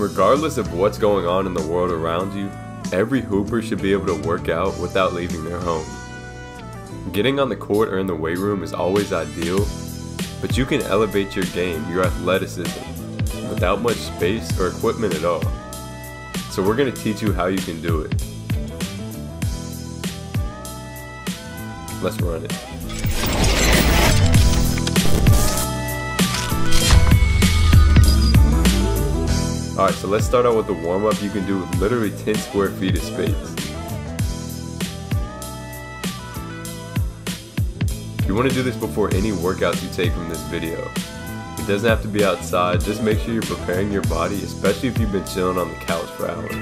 Regardless of what's going on in the world around you, every hooper should be able to work out without leaving their home. Getting on the court or in the weight room is always ideal, but you can elevate your game, your athleticism, without much space or equipment at all. So we're going to teach you how you can do it. Let's run it. Alright, so let's start out with the warm-up you can do with literally 10 square feet of space. You want to do this before any workouts you take from this video. It doesn't have to be outside, just make sure you're preparing your body, especially if you've been chilling on the couch for hours.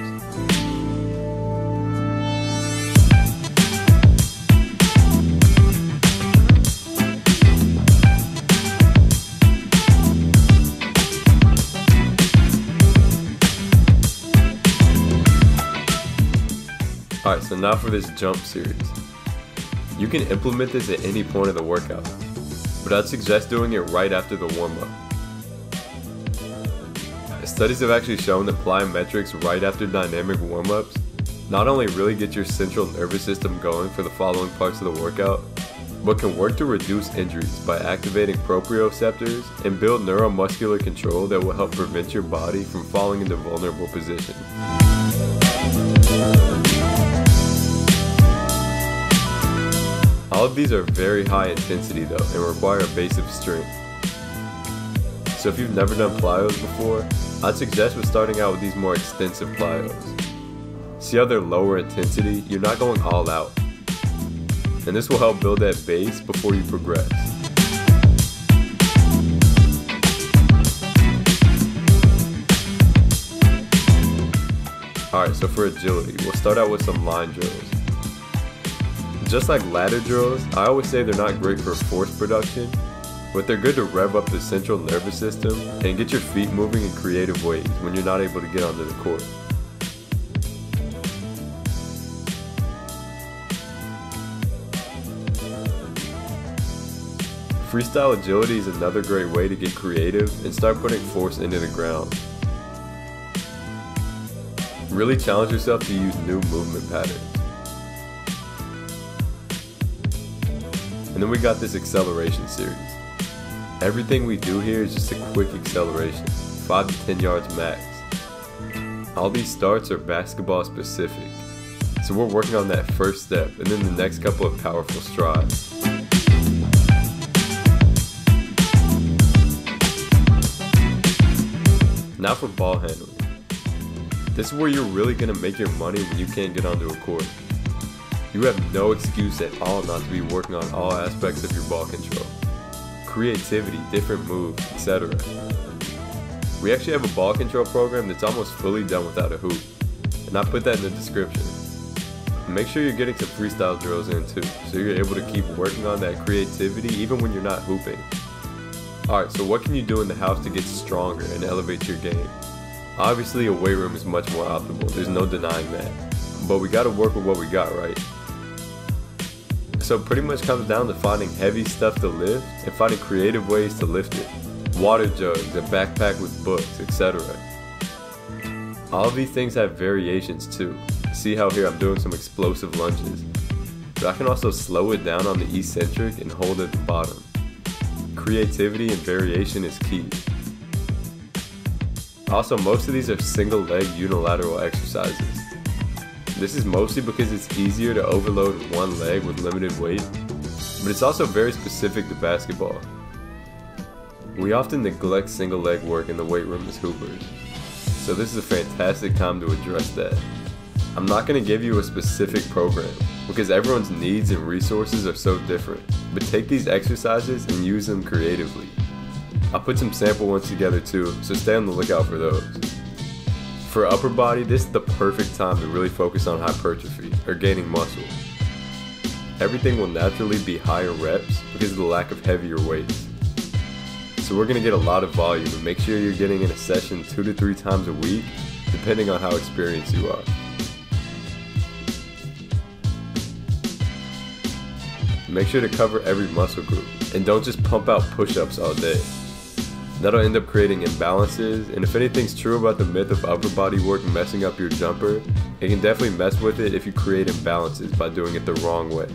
Alright, so now for this jump series. You can implement this at any point of the workout, but I'd suggest doing it right after the warm-up. Studies have actually shown that plyometrics right after dynamic warm-ups not only really get your central nervous system going for the following parts of the workout, but can work to reduce injuries by activating proprioceptors and build neuromuscular control that will help prevent your body from falling into vulnerable positions. All of these are very high intensity though and require a base of strength. So if you've never done plyos before, I'd suggest with starting out with these more extensive plyos. See how they're lower intensity, you're not going all out. And this will help build that base before you progress. Alright, so for agility, we'll start out with some line drills. Just like ladder drills, I always say they're not great for force production, but they're good to rev up the central nervous system and get your feet moving in creative ways when you're not able to get onto the court. Freestyle agility is another great way to get creative and start putting force into the ground. Really challenge yourself to use new movement patterns. And then we got this acceleration series. Everything we do here is just a quick acceleration, 5 to 10 yards max. All these starts are basketball specific, so we're working on that first step and then the next couple of powerful strides. Now for ball handling. This is where you're really going to make your money when you can't get onto a court. You have no excuse at all not to be working on all aspects of your ball control. Creativity, different moves, etc. We actually have a ball control program that's almost fully done without a hoop, and I put that in the description. Make sure you're getting some freestyle drills in too, so you're able to keep working on that creativity even when you're not hooping. Alright, so what can you do in the house to get stronger and elevate your game? Obviously a weight room is much more optimal, there's no denying that. But we gotta work with what we got, right? So it pretty much comes down to finding heavy stuff to lift and finding creative ways to lift it. Water jugs, a backpack with books, etc. All of these things have variations too. See how here I'm doing some explosive lunges. But I can also slow it down on the eccentric and hold at the bottom. Creativity and variation is key. Also, most of these are single leg unilateral exercises. This is mostly because it's easier to overload one leg with limited weight, but it's also very specific to basketball. We often neglect single leg work in the weight room as hoopers, so this is a fantastic time to address that. I'm not going to give you a specific program, because everyone's needs and resources are so different, but take these exercises and use them creatively. I'll put some sample ones together too, so stay on the lookout for those. For upper body, this is the perfect time to really focus on hypertrophy, or gaining muscle. Everything will naturally be higher reps because of the lack of heavier weights. So we're going to get a lot of volume and make sure you're getting in a session 2 to 3 times a week, depending on how experienced you are. Make sure to cover every muscle group, and don't just pump out push-ups all day. That'll end up creating imbalances, and if anything's true about the myth of upper body work messing up your jumper, it can definitely mess with it if you create imbalances by doing it the wrong way.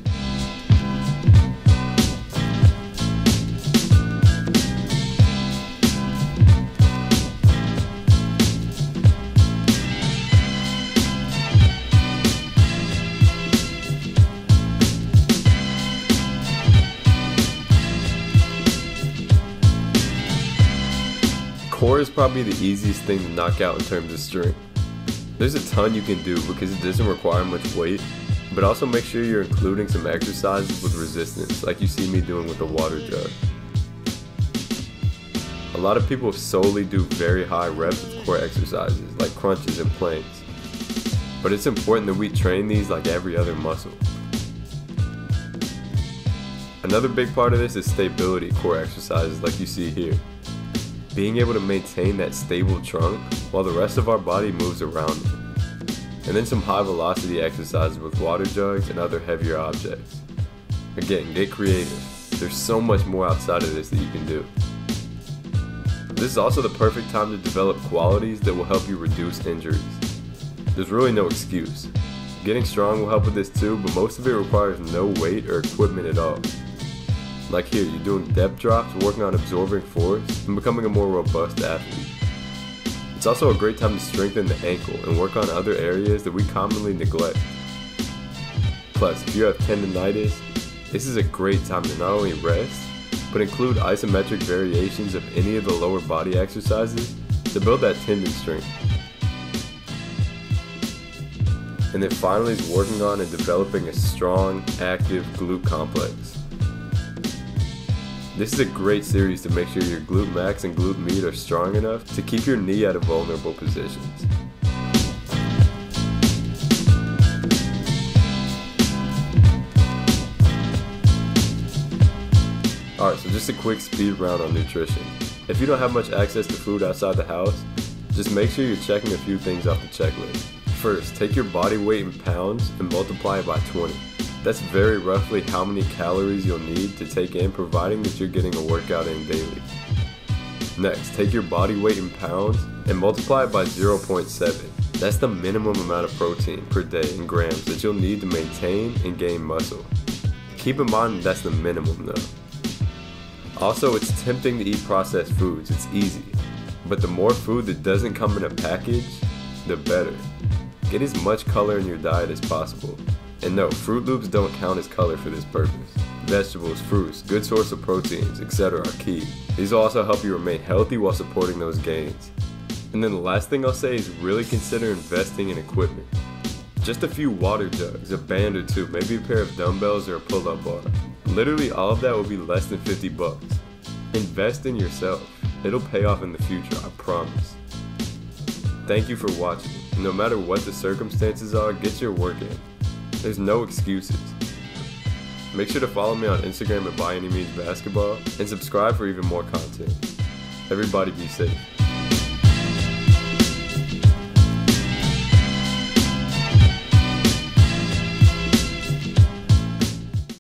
Core is probably the easiest thing to knock out in terms of strength. There's a ton you can do because it doesn't require much weight, but also make sure you're including some exercises with resistance like you see me doing with the water jug. A lot of people solely do very high reps with core exercises like crunches and planks, but it's important that we train these like every other muscle. Another big part of this is stability core exercises like you see here. Being able to maintain that stable trunk while the rest of our body moves around it. And then some high velocity exercises with water jugs and other heavier objects. Again, get creative. There's so much more outside of this that you can do. This is also the perfect time to develop qualities that will help you reduce injuries. There's really no excuse. Getting strong will help with this too, but most of it requires no weight or equipment at all. Like here, you're doing depth drops, working on absorbing force, and becoming a more robust athlete. It's also a great time to strengthen the ankle and work on other areas that we commonly neglect. Plus, if you have tendinitis, this is a great time to not only rest, but include isometric variations of any of the lower body exercises to build that tendon strength. And then finally is working on and developing a strong, active glute complex. This is a great series to make sure your glute max and glute med are strong enough to keep your knee out of vulnerable positions. Alright, so just a quick speed round on nutrition. If you don't have much access to food outside the house, just make sure you're checking a few things off the checklist. First, take your body weight in pounds and multiply it by 20. That's very roughly how many calories you'll need to take in, providing that you're getting a workout in daily. Next, take your body weight in pounds and multiply it by 0.7. That's the minimum amount of protein per day in grams that you'll need to maintain and gain muscle. Keep in mind that's the minimum though. Also, it's tempting to eat processed foods, it's easy. But the more food that doesn't come in a package, the better. Get as much color in your diet as possible. And no, Fruit Loops don't count as color for this purpose. Vegetables, fruits, good source of proteins, etc. are key. These will also help you remain healthy while supporting those gains. And then the last thing I'll say is really consider investing in equipment. Just a few water jugs, a band or two, maybe a pair of dumbbells or a pull-up bar. Literally all of that will be less than 50 bucks. Invest in yourself. It'll pay off in the future, I promise. Thank you for watching. No matter what the circumstances are, get your work in. There's no excuses. Make sure to follow me on Instagram at ByAnyMeansBasketball and subscribe for even more content. Everybody be safe.